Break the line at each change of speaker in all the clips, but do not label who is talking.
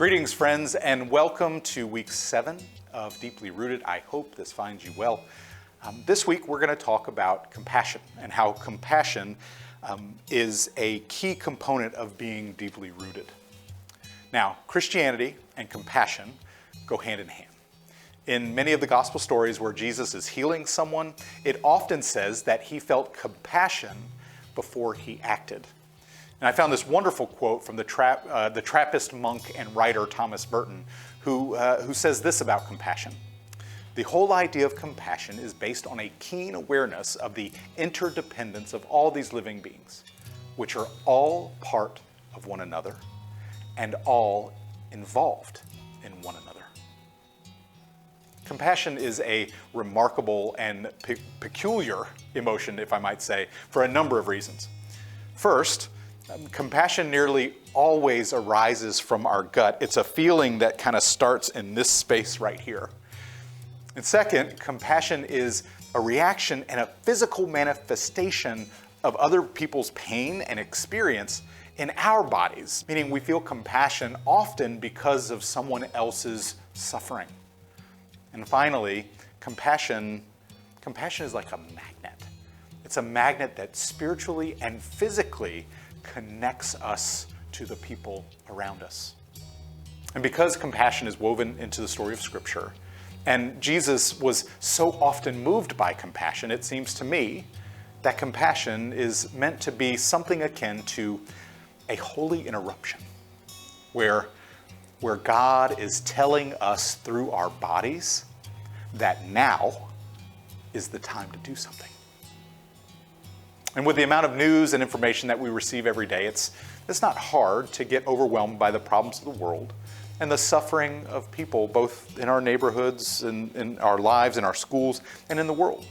Greetings, friends, and welcome to week 7 of Deeply Rooted. I hope this finds you well. This week, we're going to talk about compassion and how compassion is a key component of being deeply rooted. Now, Christianity and compassion go hand in hand. In many of the gospel stories where Jesus is healing someone, it often says that he felt compassion before he acted. And I found this wonderful quote from the Trappist monk and writer Thomas Merton, who says this about compassion. The whole idea of compassion is based on a keen awareness of the interdependence of all these living beings, which are all part of one another and all involved in one another. Compassion is a remarkable and peculiar emotion, if I might say, for a number of reasons. First, compassion nearly always arises from our gut. It's a feeling that kind of starts in this space right here. And second, compassion is a reaction and a physical manifestation of other people's pain and experience in our bodies, meaning we feel compassion often because of someone else's suffering. And finally, compassion is like a magnet. It's a magnet that spiritually and physically connects us to the people around us. And because compassion is woven into the story of Scripture, and Jesus was so often moved by compassion, it seems to me that compassion is meant to be something akin to a holy interruption, where God is telling us through our bodies that now is the time to do something. And with the amount of news and information that we receive every day, it's not hard to get overwhelmed by the problems of the world and the suffering of people, both in our neighborhoods, in our lives, in our schools, and in the world.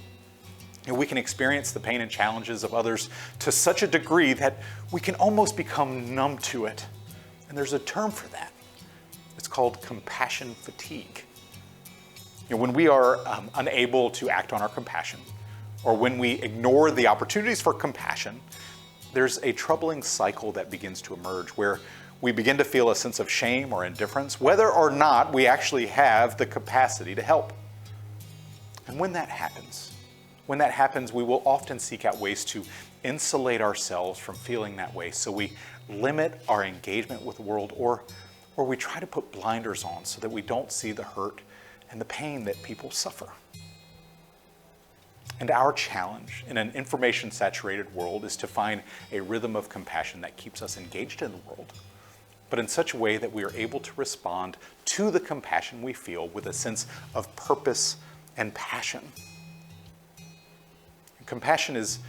And we can experience the pain and challenges of others to such a degree that we can almost become numb to it. And there's a term for that. It's called compassion fatigue. When we are unable to act on our compassion, or when we ignore the opportunities for compassion, there's a troubling cycle that begins to emerge where we begin to feel a sense of shame or indifference, whether or not we actually have the capacity to help. And when that happens, we will often seek out ways to insulate ourselves from feeling that way. So we limit our engagement with the world, or we try to put blinders on so that we don't see the hurt and the pain that people suffer. And our challenge in an information-saturated world is to find a rhythm of compassion that keeps us engaged in the world, but in such a way that we are able to respond to the compassion we feel with a sense of purpose and passion. And compassion is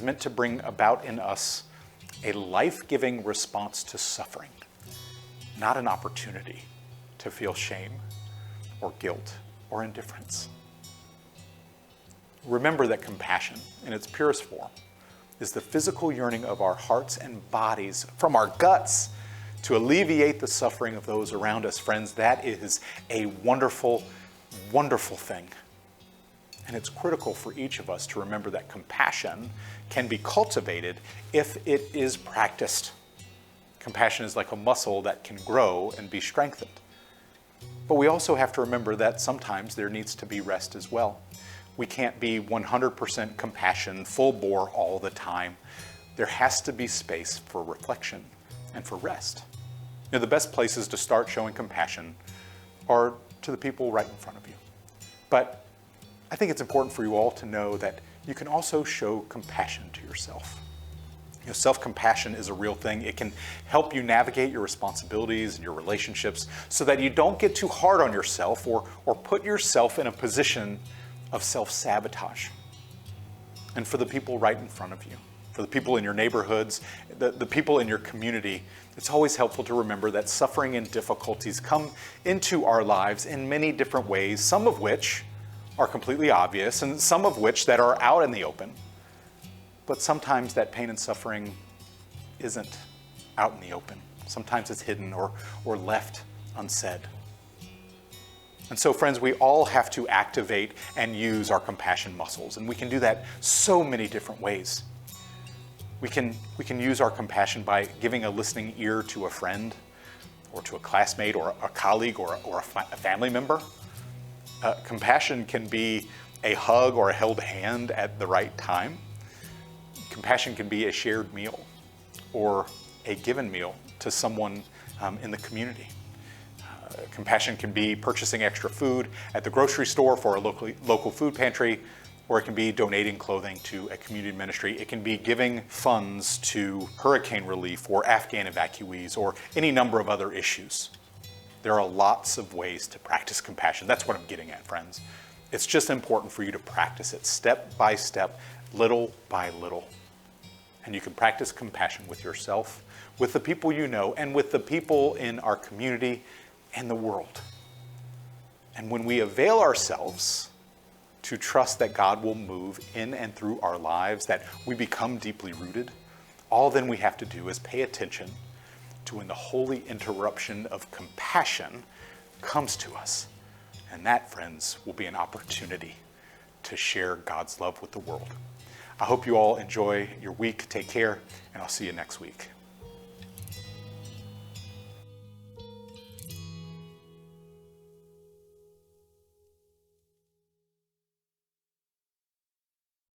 meant to bring about in us a life-giving response to suffering, not an opportunity to feel shame or guilt or indifference. Remember that compassion, in its purest form, is the physical yearning of our hearts and bodies from our guts to alleviate the suffering of those around us. Friends, that is a wonderful, wonderful thing. And it's critical for each of us to remember that compassion can be cultivated if it is practiced. Compassion is like a muscle that can grow and be strengthened. But we also have to remember that sometimes there needs to be rest as well. We can't be 100% compassion, full bore all the time. There has to be space for reflection and for rest. The best places to start showing compassion are to the people right in front of you. But I think it's important for you all to know that you can also show compassion to yourself. Self-compassion is a real thing. It can help you navigate your responsibilities and your relationships so that you don't get too hard on yourself or put yourself in a position of self-sabotage. And for the people right in front of you, for the people in your neighborhoods, the people in your community, it's always helpful to remember that suffering and difficulties come into our lives in many different ways, some of which are completely obvious and some of which that are out in the open. But sometimes that pain and suffering isn't out in the open. Sometimes it's hidden or left unsaid. And so, friends, we all have to activate and use our compassion muscles, and we can do that so many different ways. We can use our compassion by giving a listening ear to a friend, or to a classmate or a colleague or a family member. Compassion can be a hug or a held hand at the right time. Compassion can be a shared meal or a given meal to someone in the community. Compassion can be purchasing extra food at the grocery store for a local food pantry, or it can be donating clothing to a community ministry. It can be giving funds to hurricane relief or Afghan evacuees or any number of other issues. There are lots of ways to practice compassion. That's what I'm getting at, friends. It's just important for you to practice it step by step, little by little. And you can practice compassion with yourself, with the people you know, and with the people in our community and the world. And when we avail ourselves to trust that God will move in and through our lives, that we become deeply rooted, all then we have to do is pay attention to when the holy interruption of compassion comes to us. And that, friends, will be an opportunity to share God's love with the world. I hope you all enjoy your week. Take care, and I'll see you next week.